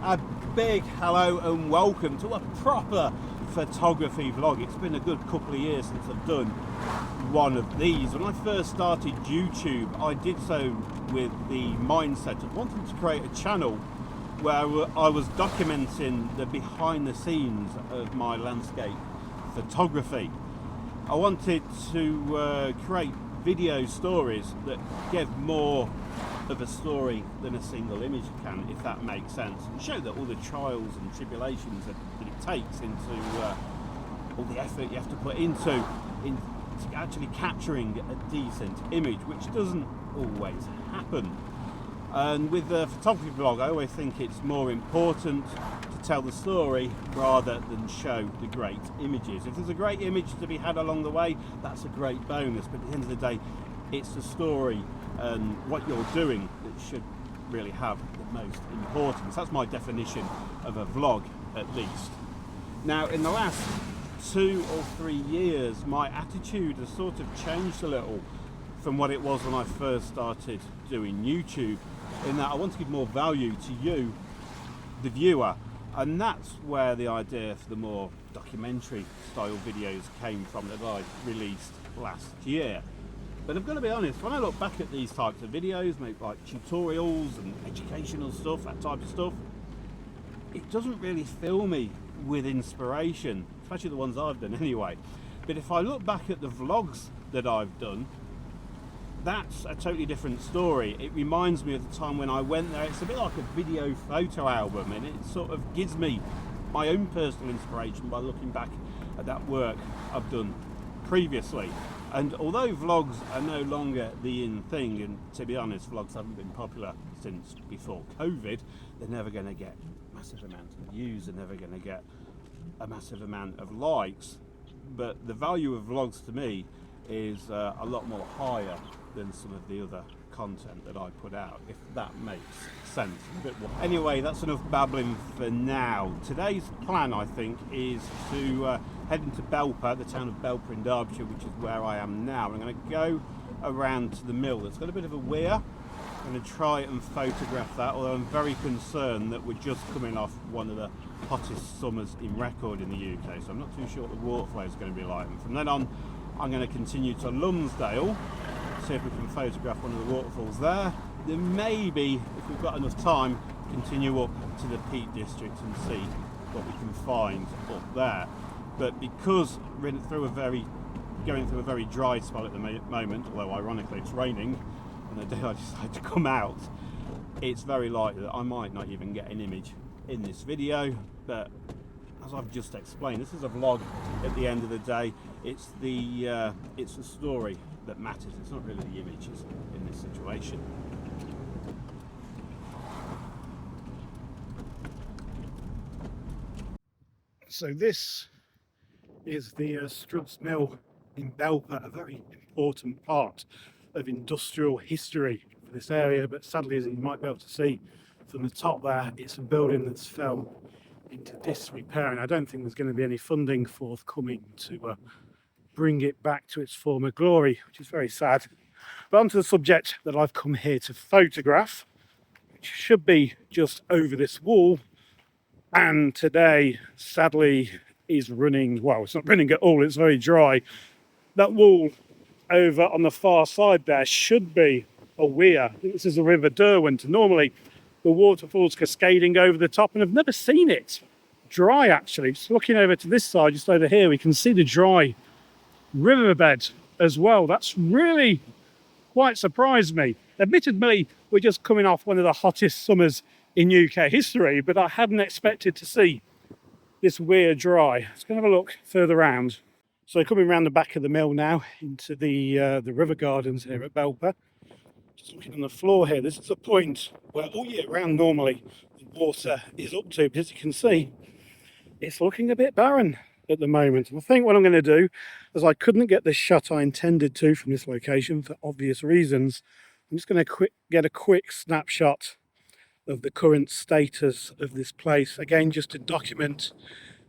A big hello and welcome to a proper photography vlog. It's been a good couple of years since I've done one of these. When I first started YouTube, I did so with the mindset of wanting to create a channel where I was documenting the behind the scenes of my landscape photography. I wanted to create video stories that gave more of a story than a single image can, if that makes sense, and show that all the trials and tribulations that it takes into all the effort you have to put into actually capturing a decent image, which doesn't always happen. And with the photography blog, I always think it's more important to tell the story rather than show the great images. If there's a great image to be had along the way, that's a great bonus, but at the end of the day, it's the story and what you're doing that should really have the most importance. That's my definition of a vlog, at least. Now, in the last 2 or 3 years, my attitude has sort of changed a little from what it was when I first started doing YouTube, in that I want to give more value to you, the viewer, and that's where the idea for the more documentary style videos came from that I released last year. But I've got to be honest, when I look back at these types of videos, maybe like tutorials and educational stuff, that type of stuff, it doesn't really fill me with inspiration, especially the ones I've done anyway. But if I look back at the vlogs that I've done, that's a totally different story. It reminds me of the time when I went there. It's a bit like a video photo album, and it sort of gives me my own personal inspiration by looking back at that work I've done previously. And although vlogs are no longer the in thing, and to be honest, vlogs haven't been popular since before COVID, they're never going to get massive amounts of views, they're never going to get a massive amount of likes, but the value of vlogs to me is a lot more higher than some of the other content that I put out, if that makes sense. Anyway, that's enough babbling for now. Today's plan, I think, is to head into Belper, the town of Belper in Derbyshire, which is where I am now. I'm going to go around to the mill. It's got a bit of a weir. I'm going to try and photograph that, although I'm very concerned that we're just coming off one of the hottest summers in record in the UK, so I'm not too sure what the water flow is going to be like. And from then on, I'm going to continue to Lumsdale, see if we can photograph one of the waterfalls there. Then maybe, if we've got enough time, continue up to the Peak District and see what we can find up there. But because we're going through a very dry spell at the moment, although ironically it's raining, and the day I decide to come out, it's very likely that I might not even get an image in this video. But as I've just explained, this is a vlog at the end of the day. It's the story that matters. It's not really the images in this situation. So this is the Struts Mill in Belper, a very important part of industrial history for this area, but sadly, as you might be able to see from the top there, it's a building that's fell into disrepair, and I don't think there's going to be any funding forthcoming to bring it back to its former glory, which is very sad. But onto the subject that I've come here to photograph, which should be just over this wall, and today sadly is running, well, it's not running at all, it's very dry. That wall over on the far side there should be a weir. I think this is the River Derwent, and normally the waterfall's cascading over the top, and I've never seen it dry actually. Just looking over to this side, just over here, we can see the dry riverbed as well. That's really quite surprised me. Admittedly, we're just coming off one of the hottest summers in UK history, but I hadn't expected to see this weir dry. Let's go have a look further round. So coming around the back of the mill now into the river gardens here at Belper. Just looking on the floor here, this is a point where all year round normally the water is up to, but as you can see, it's looking a bit barren at the moment. And I think what I'm going to do, as I couldn't get the shot I intended to from this location for obvious reasons, I'm just going to get a quick snapshot of the current status of this place, again just to document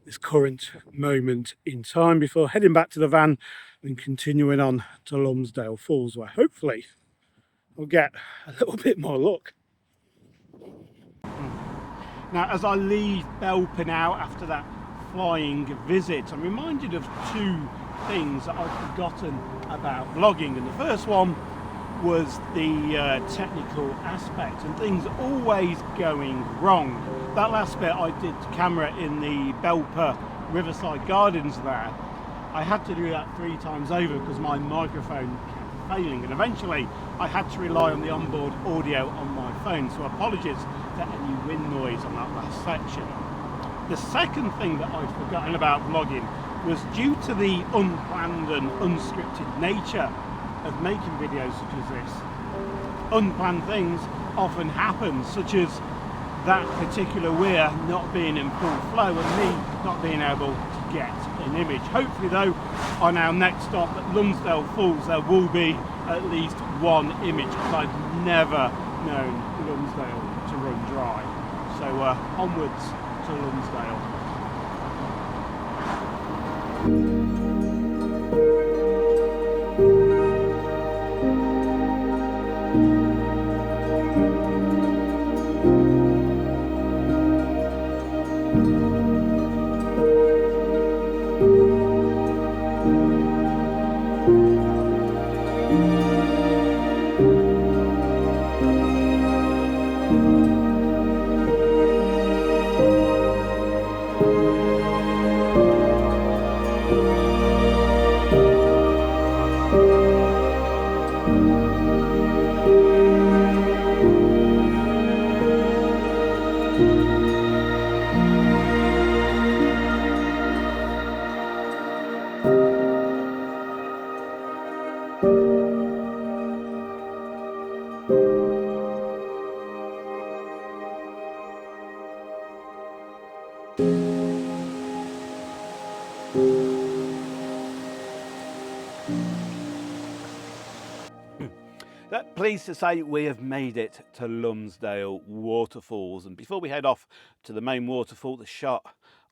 this current moment in time before heading back to the van and continuing on to Lumsdale Falls, where hopefully we'll get a little bit more luck. Now, as I leave Belper now after that flying visit, I'm reminded of two things that I've forgotten about vlogging, and the first one was the technical aspect and things always going wrong. That last bit I did to camera in the Belper Riverside Gardens there, I had to do that 3 times over because my microphone kept failing, and eventually I had to rely on the onboard audio on my phone, so apologies for any wind noise on that last section. The second thing that I'd forgotten about vlogging was due to the unplanned and unscripted nature of making videos such as this. Unplanned things often happen, such as that particular weir not being in full flow and me not being able to get an image. Hopefully though, on our next stop at Lumsdale Falls, there will be at least one image, because I've never known Lumsdale to run dry. So onwards to Lumsdale. Pleased to say we have made it to Lumsdale Waterfalls, and before we head off to the main waterfall, the shot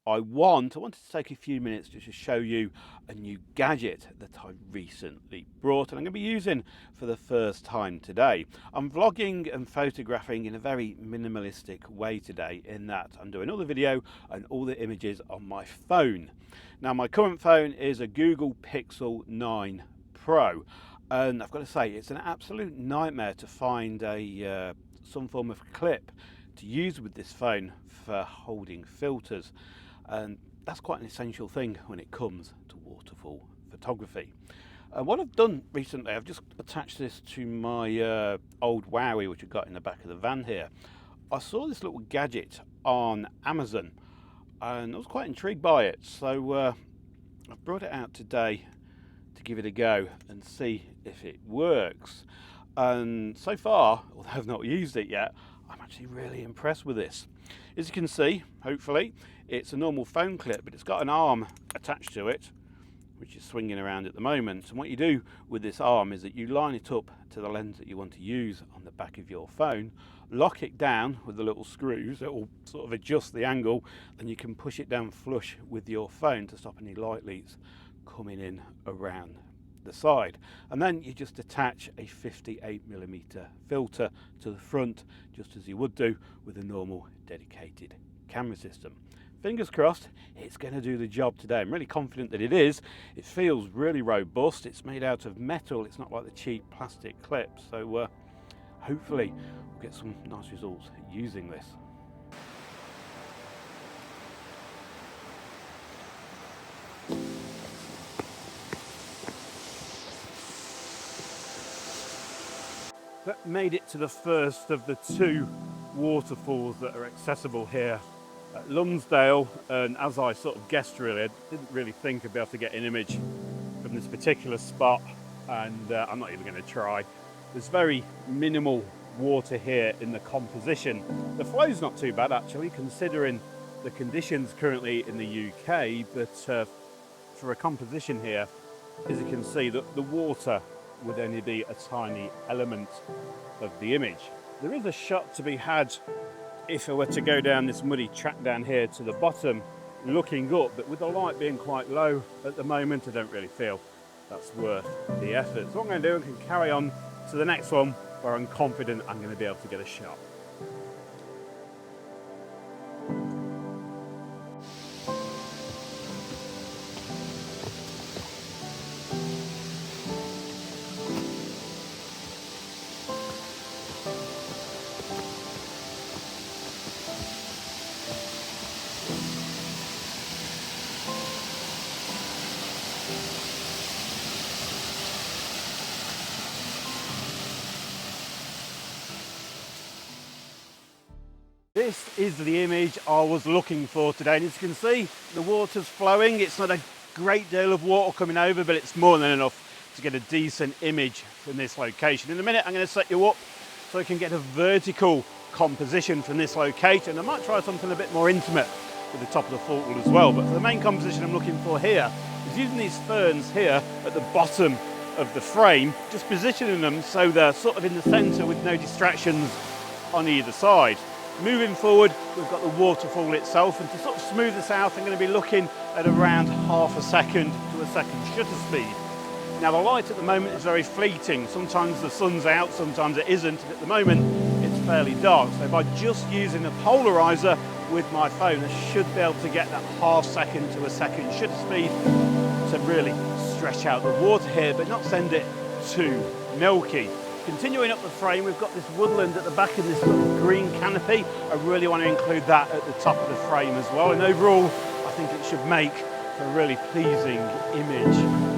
I wanted to take a few minutes just to show you a new gadget that I recently brought and I'm going to be using for the first time today. I'm vlogging and photographing in a very minimalistic way today, in that I'm doing all the video and all the images on my phone. Now, my current phone is a Google Pixel 9 Pro. And I've got to say, it's an absolute nightmare to find some form of clip to use with this phone for holding filters. And that's quite an essential thing when it comes to waterfall photography. What I've done recently, I've just attached this to my old Wowie, which I got in the back of the van here. I saw this little gadget on Amazon and I was quite intrigued by it. So I've brought it out today to give it a go and see if it works. And so far, although I've not used it yet, I'm actually really impressed with this. As you can see, hopefully, it's a normal phone clip, but it's got an arm attached to it, which is swinging around at the moment. And what you do with this arm is that you line it up to the lens that you want to use on the back of your phone, lock it down with the little screws. It will sort of adjust the angle, and you can push it down flush with your phone to stop any light leaks coming in around the side. And then you just attach a 58mm filter to the front, just as you would do with a normal dedicated camera system. Fingers crossed it's going to do the job today. I'm really confident that it is. It feels really robust. It's made out of metal. It's not like the cheap plastic clips. So hopefully we'll get some nice results using this. That made it to the first of the 2 waterfalls that are accessible here at Lumsdale, and as I sort of guessed, really, I didn't really think I'd be able to get an image from this particular spot, and I'm not even going to try. There's very minimal water here in the composition. The flow's not too bad actually, considering the conditions currently in the UK, but for a composition here, as you can see, the water would only be a tiny element of the image. There is a shot to be had if I were to go down this muddy track down here to the bottom, looking up, but with the light being quite low at the moment, I don't really feel that's worth the effort. So what I'm going to do, I can carry on to the next one where I'm confident I'm going to be able to get a shot. this is the image I was looking for today, and as you can see, the water's flowing. It's not a great deal of water coming over, but it's more than enough to get a decent image from this location. In a minute, I'm going to set you up so you can get a vertical composition from this location. I might try something a bit more intimate with the top of the fault wall as well, but for the main composition I'm looking for here is using these ferns here at the bottom of the frame, just positioning them so they're sort of in the centre with no distractions on either side. Moving forward, we've got the waterfall itself, and to sort of smooth this out, I'm going to be looking at around half a second to a second shutter speed. Now the light at the moment is very fleeting. Sometimes the sun's out, sometimes it isn't, and at the moment it's fairly dark. So by just using a polarizer with my phone, I should be able to get that half second to a second shutter speed to really stretch out the water here, but not send it too milky. Continuing up the frame, we've got this woodland at the back of this sort of green canopy. I really want to include that at the top of the frame as well, and overall I think it should make for a really pleasing image.